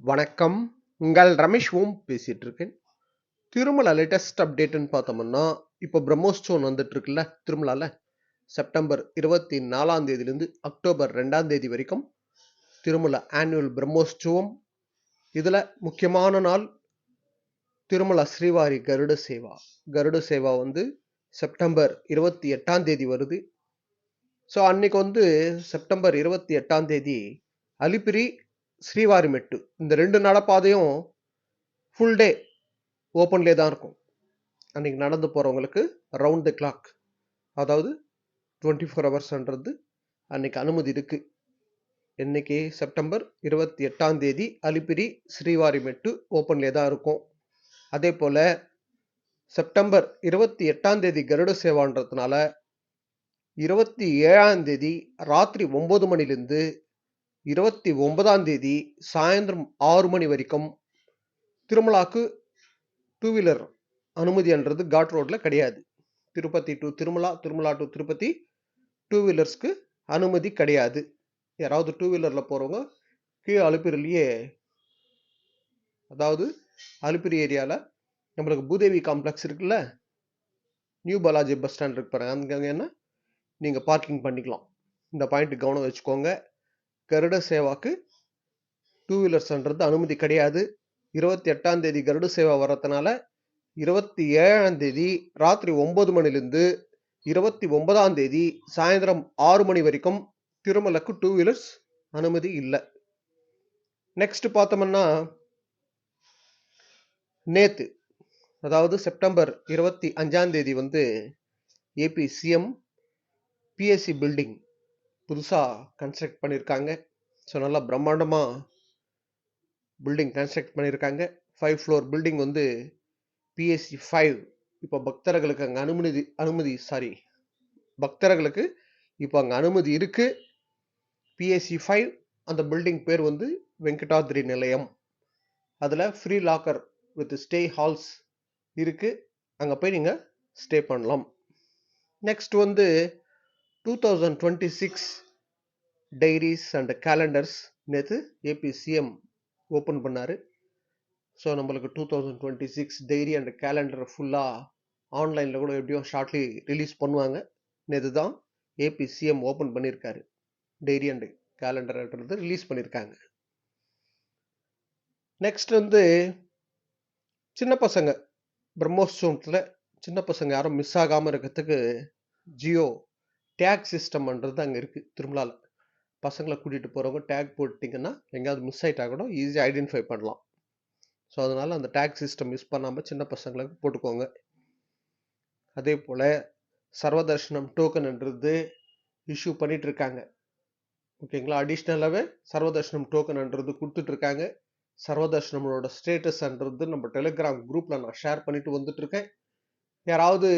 வணக்கம். உங்கள் ரமேஷ் ஓம் பேசிட்டு இருக்கேன். திருமலா லேட்டஸ்ட் அப்டேட்ன்னு பார்த்தோம்னா, இப்போ பிரம்மோற்சவம் வந்துட்டு இருக்குல்ல திருமலால. செப்டம்பர் 24ஆம் தேதியிலிருந்து அக்டோபர் 2ஆம் தேதி வரைக்கும் திருமலா ஆனுவல் பிரம்மோற்சவம். இதுல முக்கியமான நாள் திருமலா ஸ்ரீவாரி கருட சேவா. கருட சேவா வந்து செப்டம்பர் 28ஆம் தேதி வருது. ஸோ அன்னைக்கு செப்டம்பர் 28ஆம் தேதி அலிப்பிரி ஸ்ரீவாரிமெட்டு இந்த 2 நடப்பாதையும் ஃபுல் டே ஓப்பன்லேயே தான் இருக்கும். அன்னைக்கு நடந்து போகிறவங்களுக்கு ரவுண்ட் த கிளாக், அதாவது 24 ஹவர்ஸ்ன்றது அன்னைக்கு அனுமதி இருக்கு. இன்னைக்கு செப்டம்பர் 28ஆம் தேதி அலிப்பிரி ஸ்ரீவாரிமெட்டு ஓப்பன்லேயே தான் இருக்கும். அதே போல் செப்டம்பர் 28ஆம் தேதி கருட சேவான்றதுனால 27ஆம் தேதி ராத்திரி 9 மணிலேருந்து 29ஆம் தேதி சாயந்தரம் 6 மணி வரைக்கும் திருமலாக்கு 2 வீலர் அனுமதின்றது காட் ரோட்டில் கிடையாது. திருப்பதி டு திருமலா, திருமலா டு திருப்பதி 2 வீலர்ஸ்க்கு அனுமதி கிடையாது. யாராவது 2 வீலரில் போகிறவங்க கீழே அலிப்பிரிலேயே, அதாவது அலிப்பிரி ஏரியாவில் நம்மளுக்கு பூதேவி காம்ப்ளெக்ஸ் இருக்குல்ல, நியூ பாலாஜி பஸ் ஸ்டாண்ட் இருக்கு பாருங்க, அங்கே என்ன நீங்கள் பார்க்கிங் பண்ணிக்கலாம். இந்த பாயிண்ட் கவனம் வச்சுக்கோங்க. கருட சேவாக்கு 2 வீலர்ஸ்ன்றது அனுமதி கிடையாது. 28ஆம் தேதி கருட சேவா வர்றதுனால 27ஆம் தேதி ராத்திரி 9 மணிலேருந்து 29ஆம் தேதி சாயந்தரம் 6 மணி வரைக்கும் திருமலைக்கு 2 வீலர்ஸ் அனுமதி இல்லை. நெக்ஸ்ட் பார்த்தோம்னா, நேத்து, அதாவது செப்டம்பர் 25ஆம் தேதி ஏபி சிஎம் பிஎஸ்சி பில்டிங் புதுசாக கன்ஸ்ட்ரக்ட் பண்ணியிருக்காங்க. ஸோ நல்லா பிரம்மாண்டமாக பில்டிங் கன்ஸ்ட்ரக்ட் பண்ணியிருக்காங்க. 5 ஃப்ளோர் பில்டிங் பிஎஸ்சி 5. இப்போ பக்தர்களுக்கு அங்கே பக்தர்களுக்கு இப்போ அங்கே அனுமதி இருக்கு. பிஎஸ்சி 5 அந்த பில்டிங் பேர் வெங்கடாத்ரி நிலையம். அதில் free locker with stay halls இருக்கு. அங்கே போய் நீங்கள் ஸ்டே பண்ணலாம். நெக்ஸ்ட் 2026 டைரிஸ் அண்ட் கேலண்டர்ஸ் நேற்று ஏபி சிஎம் ஓப்பன் பண்ணார். ஸோ நம்மளுக்கு 2026 டைரி அண்ட் கேலண்டர் ஃபுல்லாக ஆன்லைனில் கூட எப்படியும் ஷார்ட்லி ரிலீஸ் பண்ணுவாங்க. நேற்று தான் ஏபி சிஎம் ஓப்பன் பண்ணியிருக்காரு. டைரி அண்ட் கேலண்டர்ன்றது ரிலீஸ் பண்ணியிருக்காங்க. நெக்ஸ்ட் சின்ன பசங்க பிரம்மோற்சவத்தில் சின்ன பசங்க யாரும் மிஸ் ஆகாமல் இருக்கிறதுக்கு ஜியோ டேக் சிஸ்டம்ன்றது அங்கே இருக்குது. திருமலாவில் பசங்களை கூட்டிகிட்டு போகிறவங்க டேக் போட்டிங்கன்னா எங்கேயாவது மிஸ் ஆகிட்டா கூட ஈஸியாக ஐடென்டிஃபை பண்ணலாம். ஸோ அதனால் அந்த டேக் சிஸ்டம் யூஸ் பண்ணாமல் சின்ன பசங்களுக்கு போட்டுக்கோங்க. அதே போல் சர்வதர்ஷனம் டோக்கன்ன்றது இஷ்யூ பண்ணிகிட்ருக்காங்க. ஓகேங்களா, அடிஷ்னலாகவே சர்வதர்ஷனம் டோக்கன்ன்றது கொடுத்துட்ருக்காங்க. சர்வதர்ஷனமோட ஸ்டேட்டஸ்ன்றது நம்ம டெலிகிராம் குரூப்பில் நான் ஷேர் பண்ணிட்டு வந்துட்டுருக்கேன். யாராவது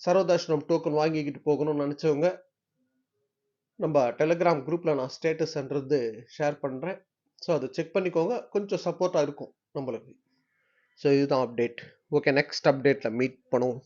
சர்வதர்ஷனம் டோக்கன் வாங்கிக்கிட்டு போகணும்னு நினச்சவங்க நம்ம டெலிகிராம் குரூப்பில் நான் ஸ்டேட்டஸ்ன்றது ஷேர் பண்ணுறேன். ஸோ அதை செக் பண்ணிக்கோங்க, கொஞ்சம் சப்போர்ட்டாக இருக்கும் நம்மளுக்கு. ஸோ இதுதான் அப்டேட். ஓகே, நெக்ஸ்ட் அப்டேட்டில் மீட் பண்ணுவோம்.